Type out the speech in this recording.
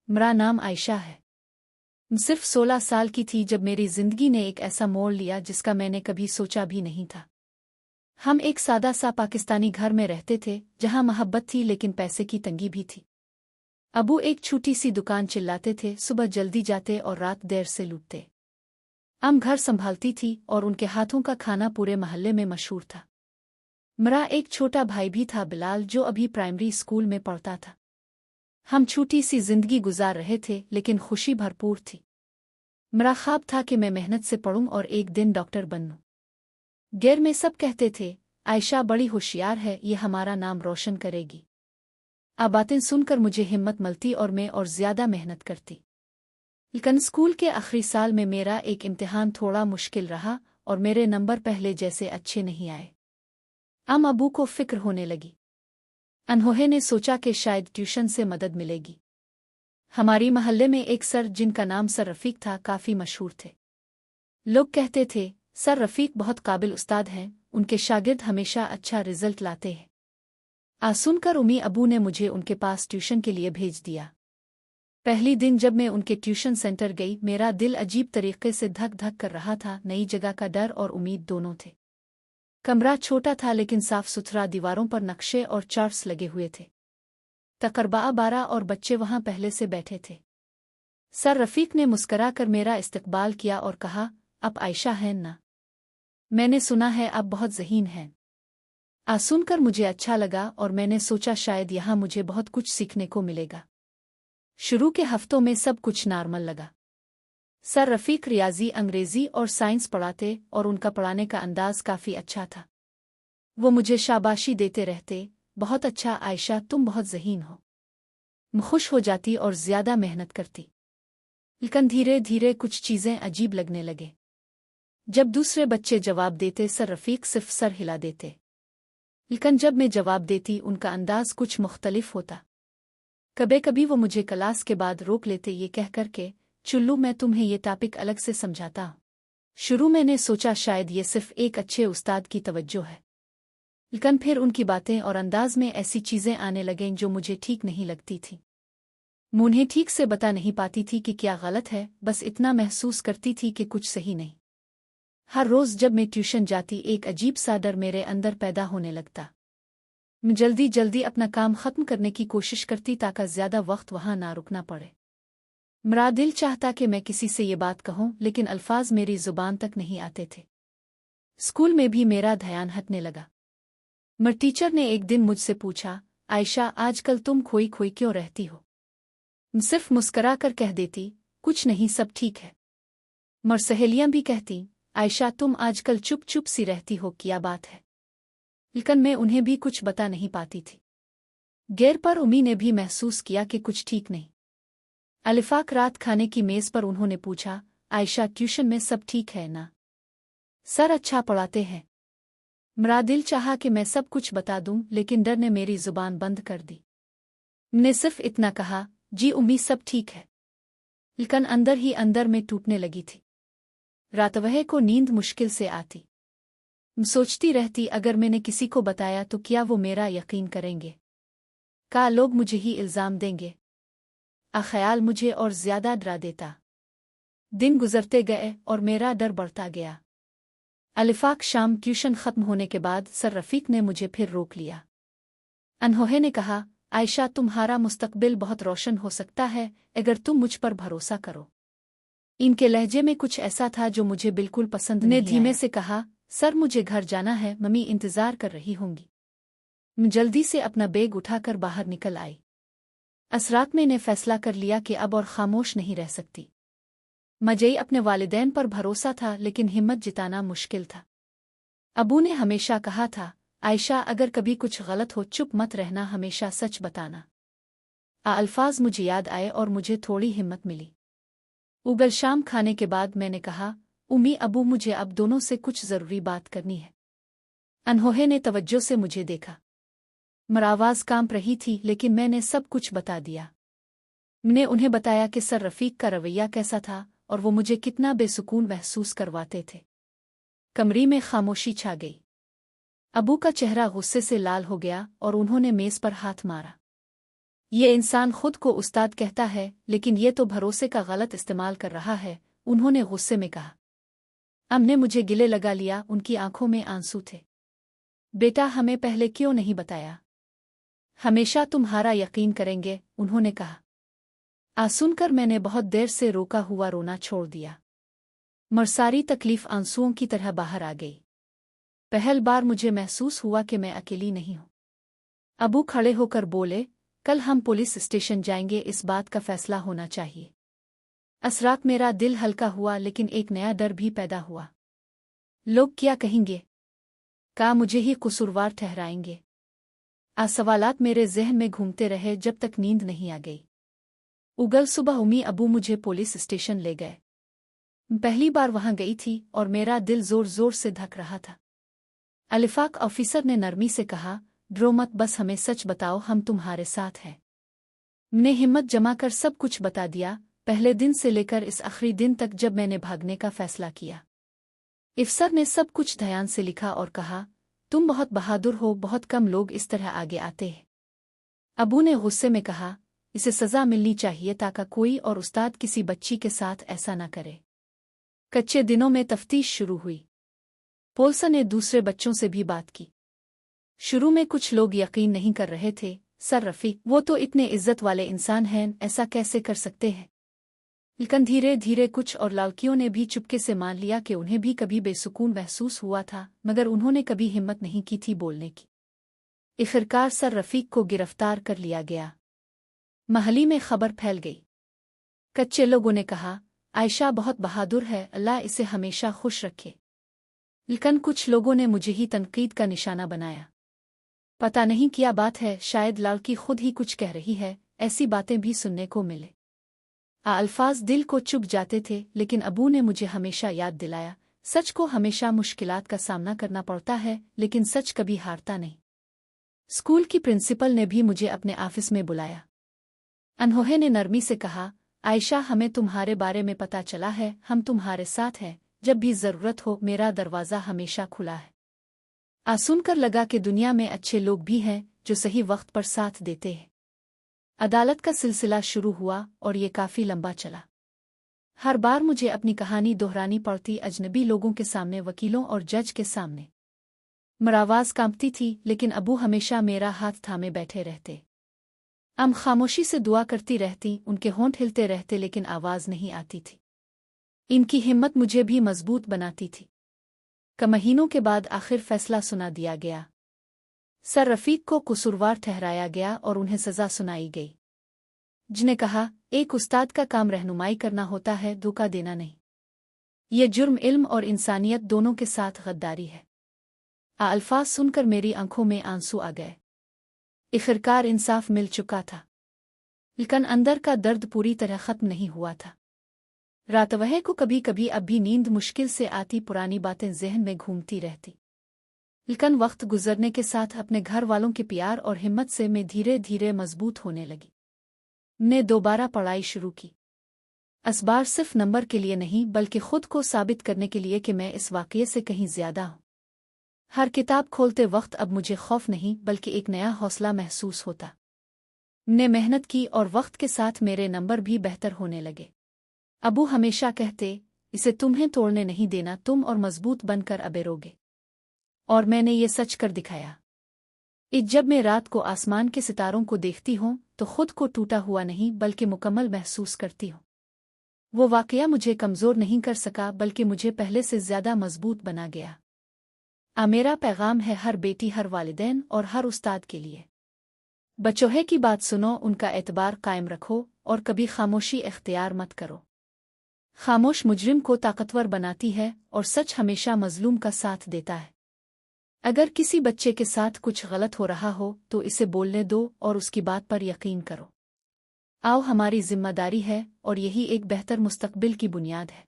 मेरा नाम आयशा है। मैं सिर्फ 16 साल की थी जब मेरी जिंदगी ने एक ऐसा मोड़ लिया जिसका मैंने कभी सोचा भी नहीं था। हम एक सादा सा पाकिस्तानी घर में रहते थे जहां मोहब्बत थी लेकिन पैसे की तंगी भी थी। अबू एक छोटी सी दुकान चिल्लाते थे, सुबह जल्दी जाते और रात देर से लूटते। अम घर संभालती थी और उनके हाथों का खाना पूरे मोहल्ले में मशहूर था। मेरा एक छोटा भाई भी था, बिलाल, जो अभी प्राइमरी स्कूल में पढ़ता था। हम छोटी सी जिंदगी गुजार रहे थे लेकिन खुशी भरपूर थी। मेरा ख्वाब था कि मैं मेहनत से पढ़ूं और एक दिन डॉक्टर बनूं। गैर में सब कहते थे, आयशा बड़ी होशियार है, ये हमारा नाम रोशन करेगी। आ बातें सुनकर मुझे हिम्मत मिलती और मैं और ज्यादा मेहनत करती। लेकिन स्कूल के आखिरी साल में मेरा एक इम्तिहान थोड़ा मुश्किल रहा और मेरे नंबर पहले जैसे अच्छे नहीं आए। अबू को फिक्र होने लगी। अनहोहे ने सोचा कि शायद ट्यूशन से मदद मिलेगी। हमारी मोहल्ले में एक सर जिनका नाम सर रफीक था काफी मशहूर थे। लोग कहते थे सर रफीक बहुत काबिल उस्ताद हैं, उनके शागिर्द हमेशा अच्छा रिजल्ट लाते हैं। सुनकर उम्मी अबू ने मुझे उनके पास ट्यूशन के लिए भेज दिया। पहली दिन जब मैं उनके ट्यूशन सेंटर गई, मेरा दिल अजीब तरीके से धक धक कर रहा था। नई जगह का डर और उम्मीद दोनों थे। कमरा छोटा था लेकिन साफ सुथरा, दीवारों पर नक्शे और चार्ट्स लगे हुए थे। तकरीबन 12 और बच्चे वहां पहले से बैठे थे। सर रफीक ने मुस्करा कर मेरा इस्तकबाल किया और कहा, अब आयशा है ना? मैंने सुना है आप बहुत ज़हीन हैं। सुनकर मुझे अच्छा लगा और मैंने सोचा शायद यहाँ मुझे बहुत कुछ सीखने को मिलेगा। शुरू के हफ्तों में सब कुछ नॉर्मल लगा। सर रफीक रियाजी, अंग्रेजी और साइंस पढ़ाते और उनका पढ़ाने का अंदाज काफ़ी अच्छा था। वो मुझे शाबाशी देते रहते, बहुत अच्छा आयशा, तुम बहुत ज़हीन हो। मैं खुश हो जाती और ज़्यादा मेहनत करती। लेकिन धीरे धीरे कुछ चीज़ें अजीब लगने लगे। जब दूसरे बच्चे जवाब देते सर रफीक सिर्फ सर हिला देते, लेकिन जब मैं जवाब देती उनका अंदाज कुछ मुख्तलिफ होता। कभी कभी वो मुझे क्लास के बाद रोक लेते, ये कह कर के, चुल्लू, मैं तुम्हें ये टॉपिक अलग से समझाता हूँ। शुरू मैंने सोचा शायद ये सिर्फ एक अच्छे उस्ताद की तवज्जो है, लेकिन फिर उनकी बातें और अंदाज में ऐसी चीज़ें आने लगें जो मुझे ठीक नहीं लगती थी। मैं उन्हें ठीक से बता नहीं पाती थी कि क्या गलत है, बस इतना महसूस करती थी कि कुछ सही नहीं। हर रोज़ जब मैं ट्यूशन जाती एक अजीब सा डर मेरे अंदर पैदा होने लगता। मैं जल्दी जल्दी अपना काम ख़त्म करने की कोशिश करती ताकि ज़्यादा वक्त वहाँ ना रुकना पड़े। मेरा दिल चाहता कि मैं किसी से ये बात कहूँ लेकिन अल्फाज मेरी ज़ुबान तक नहीं आते थे। स्कूल में भी मेरा ध्यान हटने लगा। मेरे टीचर ने एक दिन मुझसे पूछा, आयशा, आजकल तुम खोई खोई क्यों रहती हो? मैं सिर्फ मुस्करा कर कह देती, कुछ नहीं, सब ठीक है। मर सहेलियां भी कहती, आयशा, तुम आजकल चुप चुप सी रहती हो, क्या बात है? लेकिन मैं उन्हें भी कुछ बता नहीं पाती थी। गैर पर उम्मी ने भी महसूस किया कि कुछ ठीक नहीं। अलिफाक रात खाने की मेज़ पर उन्होंने पूछा, आयशा, ट्यूशन में सब ठीक है ना? सर अच्छा पढ़ाते हैं? मेरा दिल चाहा कि मैं सब कुछ बता दूं लेकिन डर ने मेरी जुबान बंद कर दी। मैंने सिर्फ इतना कहा, जी उम्मी, सब ठीक है। लेकिन अंदर ही अंदर में टूटने लगी थी। रातवह को नींद मुश्किल से आती। मैं सोचती रहती, अगर मैंने किसी को बताया तो क्या वो मेरा यकीन करेंगे? क्या लोग मुझे ही इल्ज़ाम देंगे? ख्याल मुझे और ज्यादा डरा देता। दिन गुजरते गए और मेरा डर बढ़ता गया। अलिफाक शाम ट्यूशन खत्म होने के बाद सर रफीक ने मुझे फिर रोक लिया। अनहोहे ने कहा, आयशा, तुम्हारा मुस्तकबिल बहुत रोशन हो सकता है अगर तुम मुझ पर भरोसा करो। इनके लहजे में कुछ ऐसा था जो मुझे बिल्कुल पसंद नहीं आया। धीमे से कहा, सर, मुझे घर जाना है, मम्मी इंतजार कर रही होंगी। मैं जल्दी से अपना बैग उठाकर बाहर निकल आई। असरात में ने फैसला कर लिया कि अब और खामोश नहीं रह सकती। मुझे अपने वालिदैन पर भरोसा था लेकिन हिम्मत जिताना मुश्किल था। अबू ने हमेशा कहा था, आयशा, अगर कभी कुछ गलत हो चुप मत रहना, हमेशा सच बताना। अल्फाज मुझे याद आए और मुझे थोड़ी हिम्मत मिली। उगल शाम खाने के बाद मैंने कहा, उम्मी अबू, मुझे अब दोनों से कुछ ज़रूरी बात करनी है। अनहोहे ने तवज्जो से मुझे देखा। मेरी आवाज़ कांप रही थी लेकिन मैंने सब कुछ बता दिया। मैंने उन्हें बताया कि सर रफीक का रवैया कैसा था और वो मुझे कितना बेसुकून महसूस करवाते थे। कमरे में खामोशी छा गई। अबू का चेहरा गुस्से से लाल हो गया और उन्होंने मेज़ पर हाथ मारा। ये इंसान खुद को उस्ताद कहता है, लेकिन ये तो भरोसे का गलत इस्तेमाल कर रहा है, उन्होंने गुस्से में कहा। अम्म ने मुझे गिले लगा लिया, उनकी आंखों में आंसू थे। बेटा, हमें पहले क्यों नहीं बताया? हमेशा तुम्हारा यकीन करेंगे, उन्होंने कहा। सुनकर मैंने बहुत देर से रोका हुआ रोना छोड़ दिया। मगर सारी तकलीफ आंसुओं की तरह बाहर आ गई। पहल बार मुझे महसूस हुआ कि मैं अकेली नहीं हूं। अबू खड़े होकर बोले, कल हम पुलिस स्टेशन जाएंगे, इस बात का फैसला होना चाहिए। असरात मेरा दिल हल्का हुआ, लेकिन एक नया डर भी पैदा हुआ। लोग क्या कहेंगे? क्या मुझे ही कसूरवार ठहराएंगे? सवालात मेरे जहन में घूमते रहे जब तक नींद नहीं आ गई। उगल सुबह उम्मी अबू मुझे पुलिस स्टेशन ले गए। पहली बार वहां गई थी और मेरा दिल जोर जोर से धक रहा था। अलिफाक ऑफिसर ने नरमी से कहा, डरो मत, बस हमें सच बताओ, हम तुम्हारे साथ हैं। मैंने हिम्मत जमा कर सब कुछ बता दिया, पहले दिन से लेकर इस आखिरी दिन तक जब मैंने भागने का फैसला किया। अफसर ने सब कुछ ध्यान से लिखा और कहा, तुम बहुत बहादुर हो, बहुत कम लोग इस तरह आगे आते हैं। अबू ने गुस्से में कहा, इसे सजा मिलनी चाहिए ताकि कोई और उस्ताद किसी बच्ची के साथ ऐसा न करे। कच्चे दिनों में तफ्तीश शुरू हुई। पुलिस ने दूसरे बच्चों से भी बात की। शुरू में कुछ लोग यकीन नहीं कर रहे थे, सर रफीक, वो तो इतने इज्जत वाले इंसान हैं, ऐसा कैसे कर सकते हैं? लेकिन धीरे धीरे कुछ और लड़कियों ने भी चुपके से मान लिया कि उन्हें भी कभी बेसुकून महसूस हुआ था, मगर उन्होंने कभी हिम्मत नहीं की थी बोलने की। आखिरकार सर रफीक को गिरफ्तार कर लिया गया। महली में खबर फैल गई। कच्चे लोगों ने कहा, आयशा बहुत बहादुर है, अल्लाह इसे हमेशा खुश रखे। लेकिन कुछ लोगों ने मुझे ही तनकीद का निशाना बनाया। पता नहीं क्या बात है, शायद लड़की खुद ही कुछ कह रही है, ऐसी बातें भी सुनने को मिले। अल्फाज दिल को चुभ जाते थे, लेकिन अबू ने मुझे हमेशा याद दिलाया, सच को हमेशा मुश्किलात का सामना करना पड़ता है, लेकिन सच कभी हारता नहीं। स्कूल की प्रिंसिपल ने भी मुझे अपने ऑफिस में बुलाया। अनहोहे ने नरमी से कहा, आयशा, हमें तुम्हारे बारे में पता चला है, हम तुम्हारे साथ हैं, जब भी जरूरत हो मेरा दरवाज़ा हमेशा खुला है। सुनकर लगा कि दुनिया में अच्छे लोग भी हैं जो सही वक्त पर साथ देते हैं। अदालत का सिलसिला शुरू हुआ और ये काफ़ी लंबा चला। हर बार मुझे अपनी कहानी दोहरानी पड़ती, अजनबी लोगों के सामने, वकीलों और जज के सामने। मेरी आवाज़ कांपती थी, लेकिन अबू हमेशा मेरा हाथ थामे बैठे रहते। खामोशी से दुआ करती रहती, उनके होंठ हिलते रहते, लेकिन आवाज़ नहीं आती थी। इनकी हिम्मत मुझे भी मजबूत बनाती थी। महीनों के बाद आखिर फैसला सुना दिया गया। सर रफीक को कसूरवार ठहराया गया और उन्हें सजा सुनाई गई। जिन्हें कहा, एक उस्ताद का काम रहनुमाई करना होता है, धोखा देना नहीं। ये जुर्म इल्म और इंसानियत दोनों के साथ गद्दारी है। अल्फाज सुनकर मेरी आंखों में आंसू आ गए। आखिरकार इंसाफ मिल चुका था, लेकिन अंदर का दर्द पूरी तरह खत्म नहीं हुआ था। रात वह को कभी कभी अब भी नींद मुश्किल से आती, पुरानी बातें जहन में घूमती रहती। लेकिन वक्त गुजरने के साथ अपने घर वालों के प्यार और हिम्मत से मैं धीरे धीरे मजबूत होने लगी। ने दोबारा पढ़ाई शुरू की। इस बार सिर्फ नंबर के लिए नहीं, बल्कि खुद को साबित करने के लिए कि मैं इस वाक़ये से कहीं ज्यादा हूँ। हर किताब खोलते वक्त अब मुझे खौफ नहीं, बल्कि एक नया हौसला महसूस होता। ने मेहनत की और वक्त के साथ मेरे नंबर भी बेहतर होने लगे। अबू हमेशा कहते, इसे तुम्हें तोड़ने नहीं देना, तुम और मजबूत बनकर अबेरोगे। और मैंने ये सच कर दिखाया। जब मैं रात को आसमान के सितारों को देखती हूँ तो खुद को टूटा हुआ नहीं, बल्कि मुकम्मल महसूस करती हूँ। वो वाकया मुझे कमज़ोर नहीं कर सका, बल्कि मुझे पहले से ज्यादा मजबूत बना गया। मेरा पैगाम है हर बेटी, हर वालिदैन और हर उस्ताद के लिए। बचोहे की बात सुनो, उनका एतबार कायम रखो और कभी खामोशी इख्तियार मत करो। खामोश मुजरिम को ताकतवर बनाती है और सच हमेशा मजलूम का साथ देता है। अगर किसी बच्चे के साथ कुछ गलत हो रहा हो तो इसे बोलने दो और उसकी बात पर यकीन करो। आओ, हमारी जिम्मेदारी है और यही एक बेहतर मुस्तकबिल की बुनियाद है।